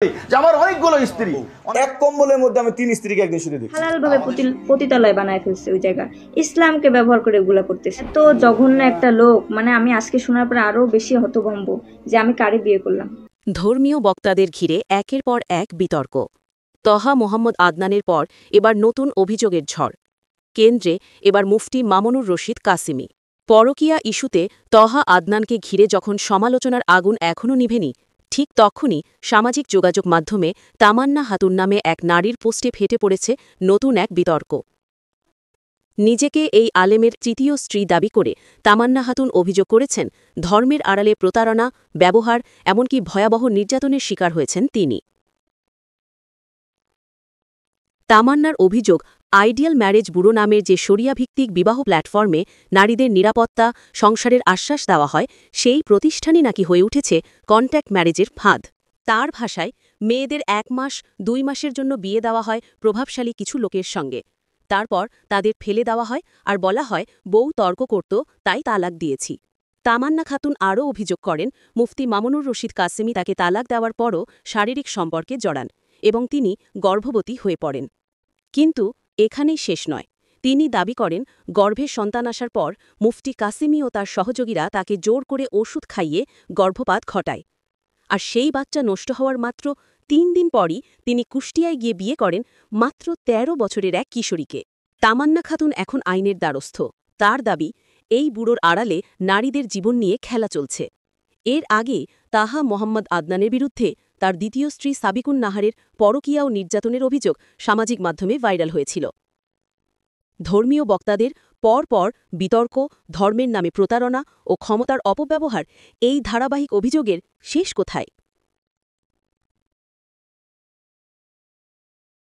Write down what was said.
যে আমার অনেকগুলো স্ত্রী, এক কম্বলের মধ্যে আমি 3 স্ত্রীকে একদিন শুতে দেখছি। হালাল ভাবে পতিতালয় বানায় ফেলছে ওই জায়গা, ইসলামকে ব্যবহার করে এগুলা করতেছে। তো জঘন্য একটা লোক, মানে আমি আজকে শোনার পর আরো বেশি হতভম্ব যে আমি কারে বিয়ে করলাম। ধর্মীয় বক্তাদের ঘিরে একের পর এক বিতর্ক। তহা মোহাম্মদ আদনানের পর এবার নতুন অভিযোগের ঝড়। কেন্দ্রে এবার মুফতি মামুনুর রশিদ কাসিমি। পরকীয়া ইস্যুতে তহা আদনানকে ঘিরে যখন সমালোচনার আগুন এখনও নিভেনি, ঠিক তখনই সামাজিক যোগাযোগ মাধ্যমে তামান্না খাতুন নামে এক নারীর পোস্টে ফেটে পড়েছে নতুন এক বিতর্ক। নিজেকে এই আলেমের তৃতীয় স্ত্রী দাবি করে তামান্না খাতুন অভিযোগ করেছেন, ধর্মের আড়ালে প্রতারণা, ব্যবহার, এমনকি ভয়াবহ নির্যাতনের শিকার হয়েছেন তিনি। তামান্নার অভিযোগ, আইডিয়াল ম্যারেজ ব্যুরো নামের যে শরিয়াভিত্তিক বিবাহ প্ল্যাটফর্মে নারীদের নিরাপত্তা, সংসারের আশ্বাস দেওয়া হয়, সেই প্রতিষ্ঠানই নাকি হয়ে উঠেছে কন্ট্যাক্ট ম্যারেজের ফাঁদ। তার ভাষায়, মেয়েদের 1 মাস 2 মাসের জন্য বিয়ে দেওয়া হয় প্রভাবশালী কিছু লোকের সঙ্গে। তারপর তাদের ফেলে দেওয়া হয় আর বলা হয় বউ তর্ক করত, তাই তালাক দিয়েছি। তামান্না খাতুন আরও অভিযোগ করেন, মুফতি মামুনুর রশিদ কাসেমি তাকে তালাক দেওয়ার পরও শারীরিক সম্পর্কে জড়ান এবং তিনি গর্ভবতী হয়ে পড়েন। কিন্তু এখানেই শেষ নয়। তিনি দাবি করেন, গর্ভে সন্তান আসার পর মুফতি কাসেমি ও তার সহযোগীরা তাকে জোর করে ওষুধ খাইয়ে গর্ভপাত ঘটায়। আর সেই বাচ্চা নষ্ট হওয়ার মাত্র 3 দিন পরই তিনি কুষ্টিয়ায় গিয়ে বিয়ে করেন মাত্র 13 বছরের এক কিশোরীকে। তামান্না খাতুন এখন আইনের দ্বারস্থ। তার দাবি, এই বুড়োর আড়ালে নারীদের জীবন নিয়ে খেলা চলছে। এর আগে তাহা মোহাম্মদ আদনানের বিরুদ্ধে তার দ্বিতীয় স্ত্রী সাবিকুন নাহারের পরকীয়া ও নির্যাতনের অভিযোগ সামাজিক মাধ্যমে ভাইরাল হয়েছিল। ধর্মীয় বক্তাদের পর বিতর্ক, ধর্মের নামে প্রতারণা ও ক্ষমতার অপব্যবহার, এই ধারাবাহিক অভিযোগের শেষ কোথায়?